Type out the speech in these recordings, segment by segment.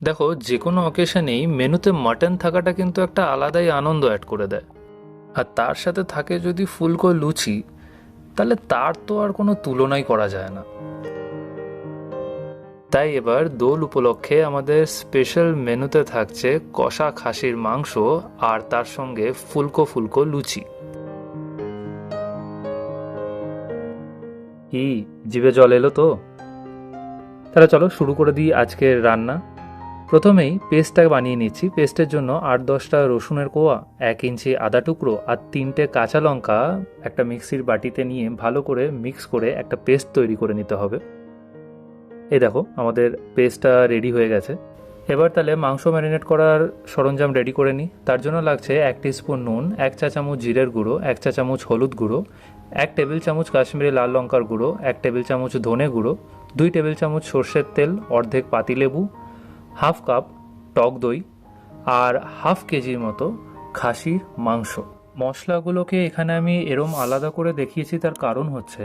দেখো, যে কোনো অকেশনেই মেনুতে মাটন থাকাটা কিন্তু একটা আলাদাই আনন্দ অ্যাড করে দেয়। আর তার সাথে থাকে যদি ফুলকো লুচি, তাহলে তার তো আর কোনো তুলনাই করা যায় না। তাই এবার দোল উপলক্ষে আমাদের স্পেশাল মেনুতে থাকছে কষা খাসির মাংস আর তার সঙ্গে ফুলকো ফুলকো লুচি। কি, জিভে জল এলো তো? তাহলে চলো শুরু করে দিই আজকের রান্না। প্রথমেই পেস্টটা বানিয়ে নিচ্ছি। পেস্টের জন্য ৮-১০টা রসুনের কোয়া, ১ ইঞ্চি আদা টুকরো আর ৩টে কাঁচা লঙ্কা একটা মিক্সির বাটিতে নিয়ে ভালো করে মিক্স করে একটা পেস্ট তৈরি করে নিতে হবে। এই দেখো, আমাদের পেস্টটা রেডি হয়ে গেছে। এবার তাহলে মাংস ম্যারিনেট করার সরঞ্জাম রেডি করে নিই। তার জন্য লাগছে ১ টিস্পুন নুন, ১ চা চামচ জিরের গুঁড়ো, ১ চা চামচ হলুদ গুঁড়ো, ১ টেবিল চামচ কাশ্মীরি লাল লঙ্কার গুঁড়ো, ১ টেবিল চামচ ধনে গুঁড়ো, ২ টেবিল চামচ সর্ষের তেল, অর্ধেক পাতিলেবু, হাফ কাপ টক দই আর হাফ কেজির মতো খাসির মাংস। মশলাগুলোকে এখানে আমি এরম আলাদা করে দেখিয়েছি, তার কারণ হচ্ছে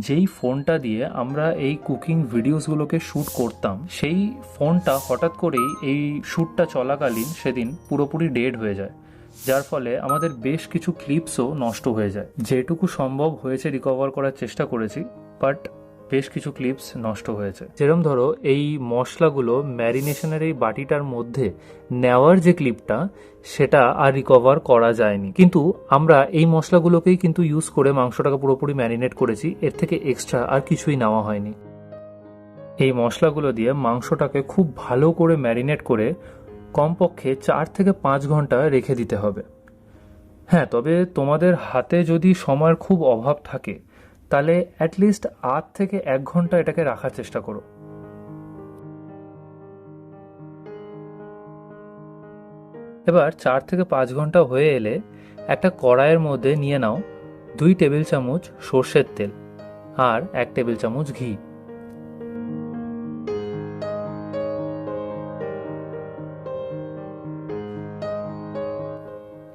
যেই ফোনটা দিয়ে আমরা এই কুকিং ভিডিওসগুলোকে শ্যুট করতাম, সেই ফোনটা হঠাৎ করেই এই শ্যুটটা চলাকালীন সেদিন পুরোপুরি ডেড হয়ে যায়, যার ফলে আমাদের বেশ কিছু ক্লিপসও নষ্ট হয়ে যায়। যেটুকু সম্ভব হয়েছে রিকভার করার চেষ্টা করেছি, বাট বেশ কিছু ক্লিপস নষ্ট হয়েছে। যেরকম ধরো, এই মশলাগুলো ম্যারিনেশনের এই বাটিটার মধ্যে নেওয়ার যে ক্লিপটা, সেটা আর রিকভার করা যায়নি। কিন্তু আমরা এই মশলাগুলোকেই কিন্তু ইউজ করে মাংসটাকে পুরোপুরি ম্যারিনেট করেছি, এর থেকে এক্সট্রা আর কিছুই নেওয়া হয়নি। এই মশলাগুলো দিয়ে মাংসটাকে খুব ভালো করে ম্যারিনেট করে কমপক্ষে ৪ থেকে ৫ ঘন্টা রেখে দিতে হবে। হ্যাঁ, তবে তোমাদের হাতে যদি সময়ের খুব অভাব থাকে, তাহলে অ্যাটলিস্ট ৮ থেকে ১ ঘন্টা এটাকে রাখার চেষ্টা করো। এবার ৪ থেকে ৫ ঘন্টা হয়ে এলে একটা কড়াইয়ের মধ্যে নিয়ে নাও ২ টেবিল চামচ সর্ষের তেল আর ১ টেবিল চামচ ঘি।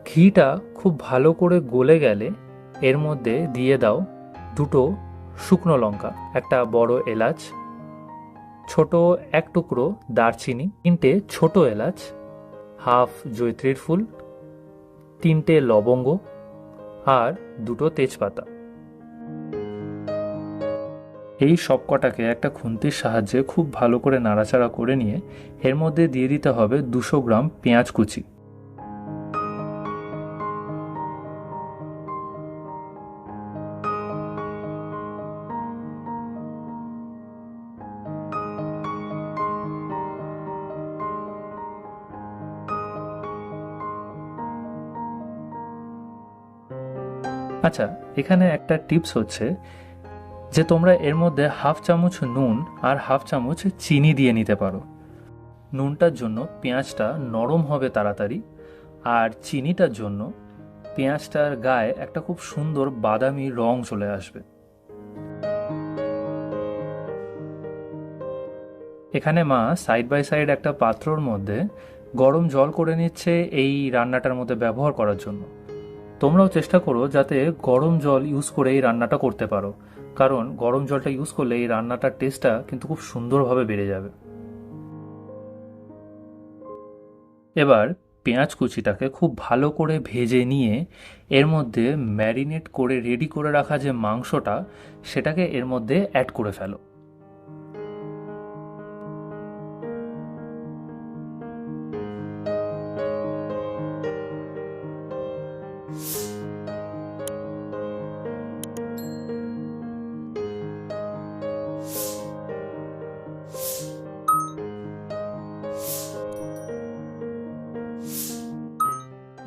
ঘিটা খুব ভালো করে গলে গেলে এর মধ্যে দিয়ে দাও ২টো শুকনো লঙ্কা, একটা বড় এলাচ, ছোট ১ টুকরো দারচিনি, ৩টে ছোট এলাচ, হাফ জয়ত্রীর ফুল, ৩টে লবঙ্গ আর ২টো তেজপাতা। এই সব কটাকে একটা খুন্তির সাহায্যে খুব ভালো করে নাড়াচাড়া করে নিয়ে এর মধ্যে দিয়ে দিতে হবে ২০০ গ্রাম পেঁয়াজ কুচি। আচ্ছা, এখানে একটা টিপস হচ্ছে যে তোমরা এর মধ্যে হাফ চামচ নুন আর হাফ চামচ চিনি দিয়ে নিতে পারো। নুনটার জন্য পেঁয়াজটা নরম হবে তাড়াতাড়ি, আর চিনিটার জন্য পেঁয়াজটার গায়ে একটা খুব সুন্দর বাদামি রং চলে আসবে। এখানে মা সাইড বাই সাইড একটা পাত্রর মধ্যে গরম জল করে নিচ্ছে এই রান্নাটার মধ্যে ব্যবহার করার জন্য। তোমরাও চেষ্টা করো যাতে গরম জল ইউজ করে এই রান্নাটা করতে পারো, কারণ গরম জলটা ইউজ করলে এই রান্নাটার টেস্টটা কিন্তু খুব সুন্দরভাবে বেড়ে যাবে। এবার পেঁয়াজ কুচিটাকে খুব ভালো করে ভেজে নিয়ে এর মধ্যে ম্যারিনেট করে রেডি করে রাখা যে মাংসটা, সেটাকে এর মধ্যে অ্যাড করে ফেলো।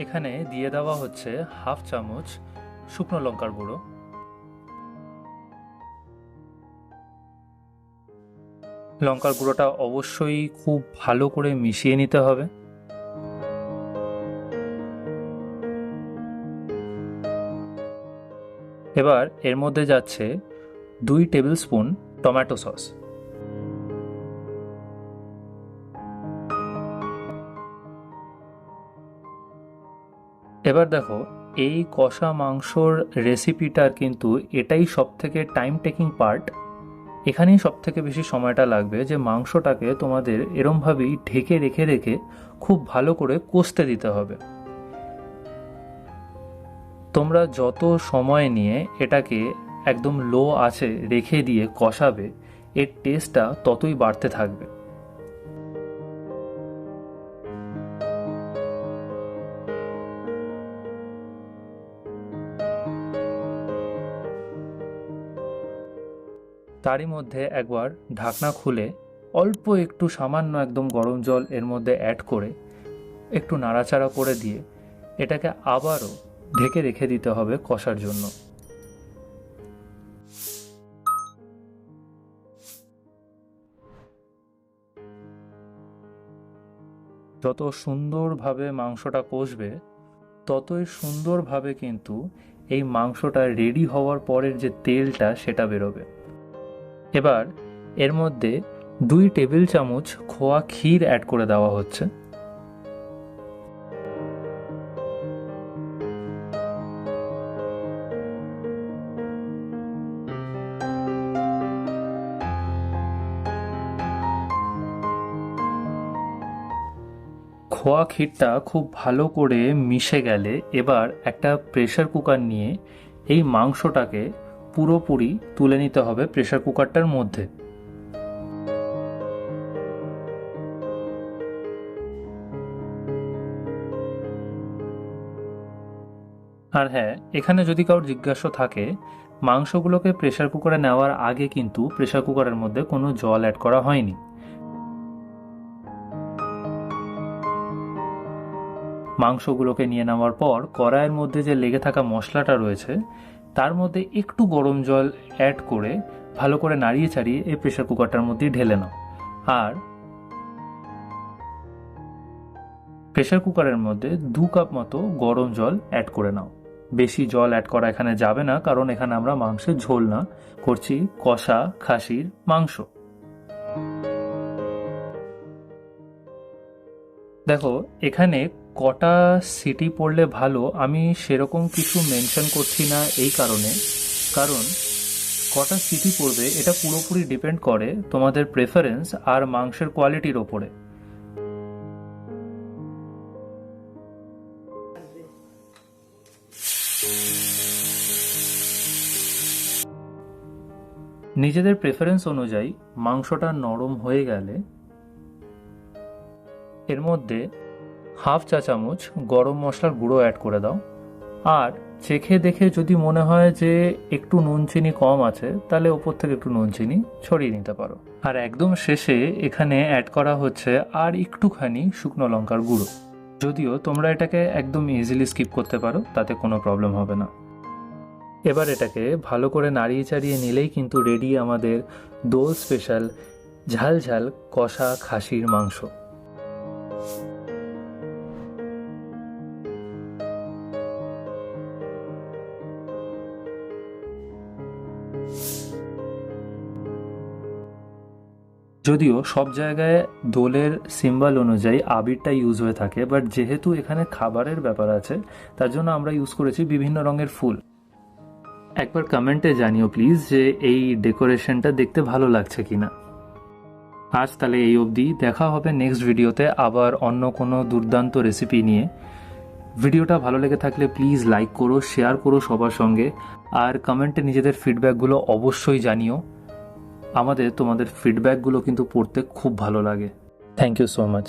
এখানে দিয়ে দেওয়া হচ্ছে হাফ চামচ শুকনো লঙ্কার গুঁড়ো। লঙ্কার গুঁড়োটা অবশ্যই খুব ভালো করে মিশিয়ে নিতে হবে। এবার এর মধ্যে যাচ্ছে ২ টেবিল স্পুন টমেটো সস। এবার দেখো, এই কষা মাংসর রেসিপিটার কিন্তু এটাই সব থেকে টাইম টেকিং পার্ট, এখানেই সব থেকে বেশি সময়টা লাগবে, যে মাংসটাকে তোমাদের এরমভাবেই ঢেকে রেখে রেখে খুব ভালো করে কষতে দিতে হবে। তোমরা যত সময় নিয়ে এটাকে একদম লো আঁচে রেখে দিয়ে কষাবে, এর টেস্টটা ততই বাড়তে থাকবে। তারই মধ্যে একবার ঢাকনা খুলে অল্প একটু সামান্য একদম গরম জল এর মধ্যে অ্যাড করে একটু নাড়াচাড়া করে দিয়ে এটাকে আবারও ঢেকে রেখে দিতে হবে কষার জন্য। যত সুন্দরভাবে মাংসটা কষবে, ততই সুন্দরভাবে কিন্তু এই মাংসটা রেডি হওয়ার পরের যে তেলটা সেটা বেরোবে। এবার এর মধ্যে 2 টেবিল চামচ খোয়া ক্ষীর অ্যাড করে দেওয়া হচ্ছে। খোয়া ক্ষীরটা খুব ভালো করে মিশে গেলে এবার একটা প্রেসার কুকার নিয়ে এই মাংসটাকে পুরোপুরি তুলে নিতে হবে প্রেসার কুকারটার মধ্যে। আর হ্যাঁ, এখানে যদি কারোর জিজ্ঞাসা থাকে, মাংসগুলোকে প্রেসার কুকারে নেওয়ার আগে কিন্তু প্রেসার কুকারের মধ্যে কোনো জল অ্যাড করা হয়নি। মাংসগুলোকে নিয়ে নেওয়ার পর কড়াইয়ের মধ্যে যে লেগে থাকা মশলাটা রয়েছে তার মধ্যে একটু গরম জল অ্যাড করে ভালো করে নাড়িয়ে চাড়িয়ে এই প্রেসার কুকারটার মধ্যে ঢেলে নাও। আর প্রেসার কুকারের মধ্যে 2 কাপ মতো গরম জল অ্যাড করে নাও। বেশি জল অ্যাড করা এখানে যাবে না, কারণ এখানে আমরা মাংসের ঝোল না করছি, কষা খাসির মাংস। দেখো, এখানে কটা সিটি পড়লে ভালো আমি সেরকম কিছু মেনশন করছি না, এই কারণ কটা সিটি পড়বে এটা পুরোপুরি ডিপেন্ড করে তোমাদের প্রেফারেন্স আর মাংসের কোয়ালিটির ওপরে। নিজেদের প্রেফারেন্স অনুযায়ী মাংসটা নরম হয়ে গেলে এর মধ্যে 1/2 চা চামচ গরম মশলার গুঁড়ো অ্যাড করে দাও। আর চেখে দেখে যদি মনে হয় যে একটু নুন চিনি কম আছে, তাহলে ওপর থেকে একটু নুন চিনি ছড়িয়ে নিতে পারো। আর একদম শেষে এখানে অ্যাড করা হচ্ছে আর একটুখানি শুকনো লঙ্কার গুঁড়ো। যদিও তোমরা এটাকে একদম ইজিলি স্কিপ করতে পারো, তাতে কোনো প্রবলেম হবে না। এবার এটাকে ভালো করে নাড়িয়ে চাড়িয়ে নিলেই কিন্তু রেডি আমাদের দোল স্পেশাল ঝাল ঝাল কষা খাসির মাংস। যদিও সব জায়গায় দোলের সিম্বল অনুযায়ী আবিরটা ইউজ হয়ে থাকে, বাট যেহেতু এখানে খাবারের ব্যাপার আছে তার জন্য আমরা ইউজ করেছি বিভিন্ন রঙের ফুল। একবার কমেন্টে জানিও প্লিজ যে এই ডেকোরেশনটা দেখতে ভালো লাগছে কিনা। আজ তাহলে এই অবধি, দেখা হবে নেক্সট ভিডিওতে আবার অন্য কোনো দুর্দান্ত রেসিপি নিয়ে। ভিডিওটা ভালো লেগে থাকলে প্লিজ লাইক করো, শেয়ার করো সবার সঙ্গে, আর কমেন্টে নিজেদের ফিডব্যাকগুলো অবশ্যই জানিও। আমাদের তোমাদের ফিডব্যাকগুলো কিন্তু পড়তে খুব ভালো লাগে। Thank you so much.